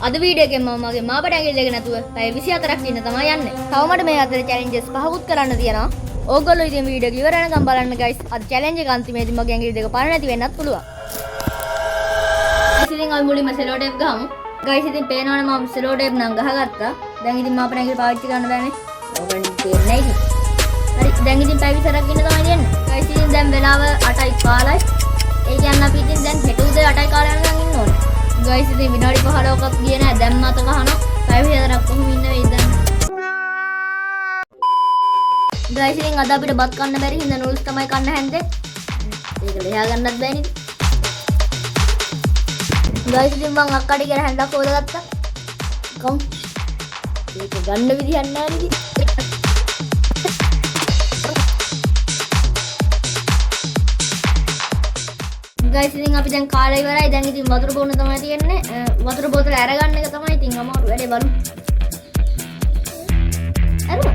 අද වීඩියෝ එකෙන් මම මගේ මාපට ඇඟිලි දෙක නැතුව පැය 24ක් ඉන්න තමයි යන්නේ. තව මට මේ අතර චැලෙන්ජස් පහකුත් කරන්න තියෙනවා. ඕගොල්ලෝ ඉතින් වීඩියෝ එක ඉවර වෙනකම් බලන්න guys. අද චැලෙන්ජ් එක අන්තිමේදී මගේ ඇඟිලි දෙක පාර නැති වෙන්නත් පුළුවන්. ඉතින් අපි මුලින්ම සෙලෝ ටේප් ගහමු. guys ඉතින් පේනවනේ මම සෙලෝ ටේප් නම් ගහගත්තා. දැන් ඉතින් මාපට ඇඟිලි පාවිච්චි කරන්න බෑනේ. ඕගොල්ලෝ තේරෙන්නේ නැහැ. හරි දැන් ඉතින් පැය 24ක් ඉන්න තමයි යන්නේ. guys ඉතින් දැන් වෙලාව 8:15යි. ඒ කියන්නේ අපි ඉතින් දැන් හෙට උදේ 8:00 කාලේ යනකම් ඉන්න ඕනේ. guys ඉතින් විනාඩි 15ක් ගියේ නැහැ. දැන් මත ගහනවා. පැය 24ක් කොහොම ඉන්න වෙයිද දැන්. guys ඉතින් අද අපිට බත් කන්න බැරි හින්දා නූඩ්ස් තමයි කන්න හැන්දේ. ඒක ලෙහා ගන්නත් බෑනේ. guys ඉතින් මං අක්කාට කියලා හැන්දක් හොදගත්තා. කොම්. ඒක ගන්න විදිහක් නැහැ නේද? guys ඉතින් අපි දැන් කාලේ ඉවරයි. දැන් ඉතින් වතුර බොන්න තමයි තියෙන්නේ. වතුර බෝතල අරගන්න එක තමයි ඉතින් අමාරු වැඩේ බලමු. අරමු.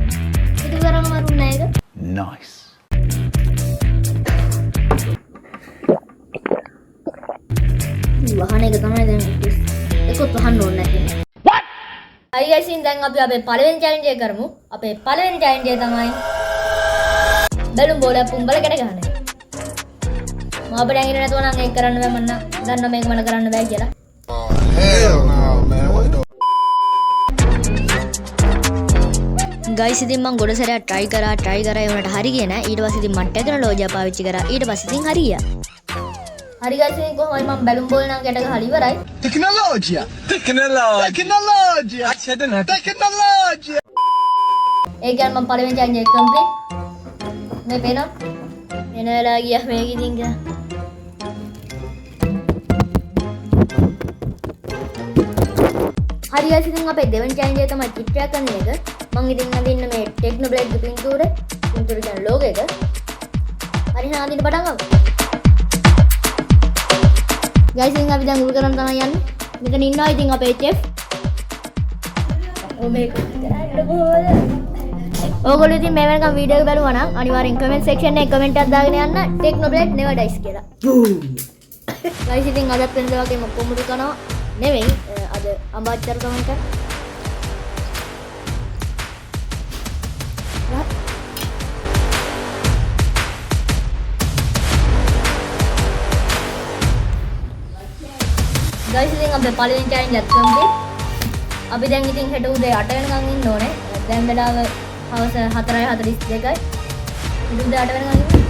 ඒක කරාම අමාරු නෑ ඒක. Nice. වහන එක තමයි දැන් ඒකත් වහන්න ඕනේ නැති. What? අය guys ඉතින් දැන් අපි අපේ පළවෙනි challenge එක කරමු. අපේ පළවෙනි challenge එක තමයි බැලුම් බෝලයක් පුම්බල ගැට ගන්න එක. මාපට ඇඟිලි නැතුව නම් ඒක කරන්න බෑ මන්න දන්න මේක මට කරන්න බෑ කියලා. Hell no, man. What the guys ඉතින් මම ගොඩ සැරයක් try කරා ඒ උනට හරි ගියේ නෑ. ඊට පස්සේ ඉතින් මම ටෙක්නොලොජිය පාවිච්චි කරා. ඊට පස්සේ ඉතින් හරියා. හරි guys ඉතින් කොහොමයි මම බැලුම් බෝල නම් ගැට ගහලා ඉවරයි. Technology. ඒ කියන්නේ මම පළවෙනි challenge එක complete. මේ පේනවා. එනලා ගියා මේක ඉතින් ගා. හරි guys ඉතින් අපේ දෙවෙනි challenge එක තමයි චිත්‍රයක් කරන එක. මම ඉතින් අදින්න මේ ටෙක්නොබ්ලේඩ් පින්තූර කියන ලෝගෝ එක. හරි එහෙනම් අදින්න පටන් ගමු. guys ඉතින් අපි දැන් උල් කරන් තමයි යන්නේ. මෙතන ඉන්නවා ඉතින් අපේ chef. මේක කරන්නේ කොහොමද? ඕගොල්ලෝ ඉතින් මේ වෙනකම් වීඩියෝ එක බලුවා නම් අනිවාර්යෙන් කමෙන්ට් සෙක්ෂන් එකේ කමෙන්ට් එකක් දාගෙන යන්න ටෙක්නොබ්ලේඩ් never dies කියලා. guys ඉතින් අදත් වෙනද වගේම කොමුඩු කරනවා නෙවෙයි අද අඹාච්චර තමයි කරන්නේ. guys ඉතින් අපේ පළවෙනි challenge එක complete. අපි දැන් ඉතින් හෙට උදේ 8 වෙනකම් ඉන්න ඕනේ. දැන් වෙලාව හවස 4:42යි. උදේ 8 වෙනකම් ඉන්න.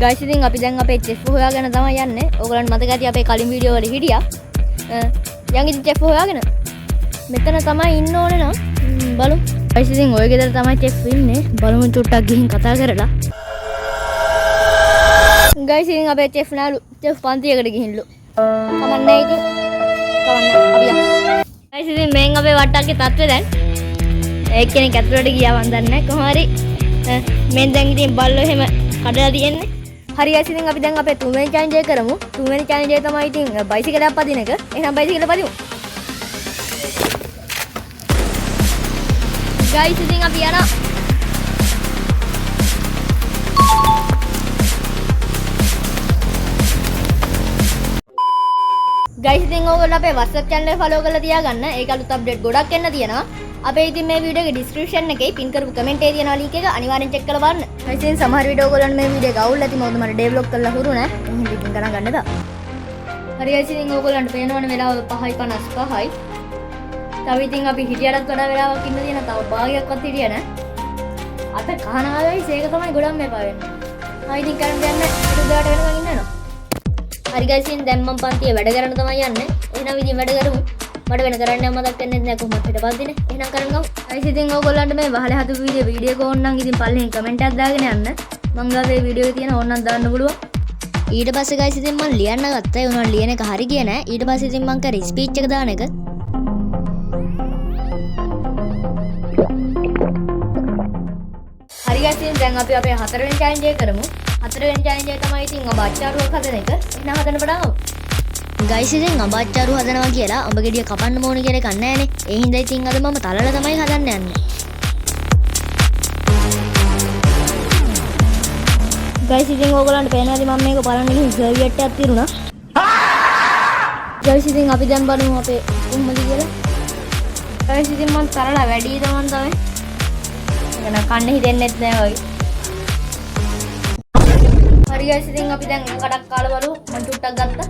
guys ඉතින් අපි දැන් අපේ chef හොයාගෙන තමයි යන්නේ. ඕගලන්ට මතක ඇති අපේ කලින් වීඩියෝ වල හිටියා. යන් ඉතින් chef හොයාගෙන මෙතන තමයි ඉන්න ඕනේ නම් බලමු. guys ඉතින් ඔය ගෙදර තමයි chef ඉන්නේ. බලමු චුට්ටක් ගිහින් කතා කරලා. guys ඉතින් අපේ chef නාලු chef පන්තියකට ගිහින්ලු. කමන්නේ ඉතින්. කමන්නේ අපි යමු. guys ඉතින් මෙන් අපේ වට්ටක්ගේ තත්ත්වය දැන් එක්කෙනෙක් ඇතුළට ගියා මන් දන්නේ නැහැ කොහොම හරි මෙන් දැන් ඉතින් බල්ලෝ එහෙම කඩලා තියෙන්නේ. හරි guys ඉතින් අපි දැන් අපේ තුන්වෙනි challenge එක කරමු. තුන්වෙනි challenge එක තමයි ඉතින් බයිසිකලයක් පදින එක. එහෙනම් බයිසිකල පදිමු. guys ඉතින් අපි යනවා. guys ඉතින් ඕගොල්ලෝ අපේ WhatsApp channel එක follow කරලා තියාගන්න. ඒක අලුත් update ගොඩක් එන්න තියෙනවා. අපේ ඉතින් මේ වීඩියෝ එකේ description එකේ pin කරපු comment එකේ තියෙනවා link එක අනිවාර්යෙන් check කරලා බලන්න. guys ඉතින් සමහර වීඩියෝ ඔයගොල්ලන්ට මේ වීඩියෝ එක අවුල් ඇති මොකද මම develop කරලා හුරු නෑ. එහෙනම් ඉතින් ගණන් ගන්න එපා. හරි guys ඉතින් ඔයගොල්ලන්ට පේනවනේ වෙලාව 5:55යි. තව ඉතින් අපි හිටියටත් වඩා වෙලාවක් ඉන්න තියෙනවා. තව භාගයක්වත් හිටියා නෑ. අත කහනවා guys ඒක තමයි ගොඩක් මේපා වෙන්නේ. ඉතින් කරන් යන්න උදේට වෙනකන් ඉන්න වෙනවා. හරි guys ඉතින් දැන් මම පන්තියේ වැඩ කරන්න තමයි යන්නේ. එහෙනම් ඉතින් වැඩ කරමු. මට වෙන කරන්න මතක් වෙන්නේ නැහැ කොහොමද හිටපස්දිනේ. එහෙනම් කරන් ගමු. guys ඉතින් ඕගොල්ලන්ට මේ වහලේ හදපු වීඩියෝ එක ඕන නම් ඉතින් පල්ලෙන් කමෙන්ට් එකක් දාගෙන යන්න. මං ගාවේ වීඩියෝ එක තියෙන ඕනනම් දාන්න පුළුවන්. ඊට පස්සේ guys ඉතින් මම ලියන්න ගත්තා. ඒ උනාට ලියන එක හරි ගියේ නැහැ. ඊට පස්සේ ඉතින් මං කරේ ස්පීච් එක දාන එක. හරි guys ඉතින් දැන් අපි අපේ හතරවෙනි challenge එක කරමු. හතරවෙනි challenge එක තමයි ඉතින් ඔබ අච්චාරුවක් හදන එක. එහෙනම් හදන්න පටන් ගමු. guys ඉතින් අඹ අච්චාරු හදනවා කියලා අඹ ගෙඩිය කපන්න ඕනේ කියලා එකක් නැහැ නේ. ඒ හින්දා ඉතින් අද මම තලලා තමයි හදන්න යන්නේ. guys ඉතින් ඕගොල්ලන්ට පේනවාද මම මේක බලන්න ගිහින් සර්වියට් එකක් තිරුණා. ගයිස් ඉතින් අපි දැන් බලමු අපේ කොහොමද කියලා. ගයිස් ඉතින් මම තරලා වැඩි තමන් තමයි. ඒක නම් කන්න හිතෙන්නෙත් නෑ වගේ. හරි ගයිස් ඉතින් අපි දැන් කඩක් කාලා බලමු. මම චුට්ටක් ගත්තා.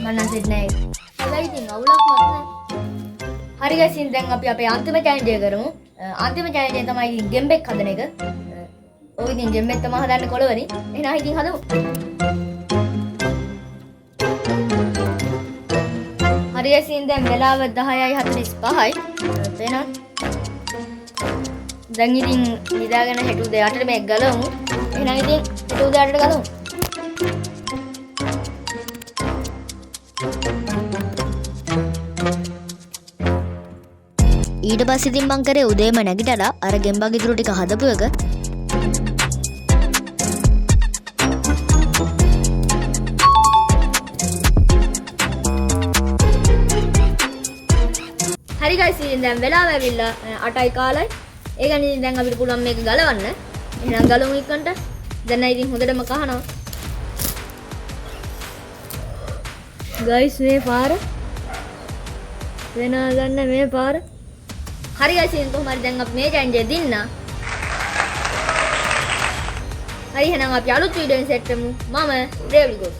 මනන් සෙට් නෑ. හරි ඉතින් අවුලක් මත. හරි ගයිස් ඉතින් දැන් අපි අපේ අන්තිම චැලෙන්ජ් එක කරමු. අන්තිම චැලෙන්ජ් එක තමයි ඉතින් ගෙම්බෙක් හදන එක. ඔය ඉතින් ගෙම්බෙක් තමයි හදන්නේ කොළවලින්. එහෙනම් ඉතින් හදමු. හරි ගයිස් ඉතින් දැන් වෙලාව 10:45යි. තේනවා. දැන් ඉතින් නිදාගෙන හෙට උදේ 8ට මේක ගලවමු. එහෙනම් ඉතින් හෙට උදේ 8ට ගලවමු. ඊට පස්සේ ඉතින් මං කරේ උදේම නැගිටලා අර ගෙම්බාගේ ඉතුරු ටික හදපු එක. හරි ගයිස් ඉතින් දැන් වෙලාව ඇවිල්ලා 8යි කාලයි. ඒ කියන්නේ ඉතින් දැන් අපිට පුළුවන් මේක ගලවන්න. එහෙනම් ගලවමු ඉක්කන්ට. දැන් ඉතින් හොඳටම කහනවා. ගයිස් මේ පාර වෙනා ගන්න මේ පාර. හරි ගයිස් ඉතින් කොහොම හරි දැන් අපි මේ චැලෙන්ජ් එක දින්න. හරි එහෙනම් අපි අලුත් වීඩියෝ එකකින් සෙට් වෙමු. මම රේවලි ගෝස්.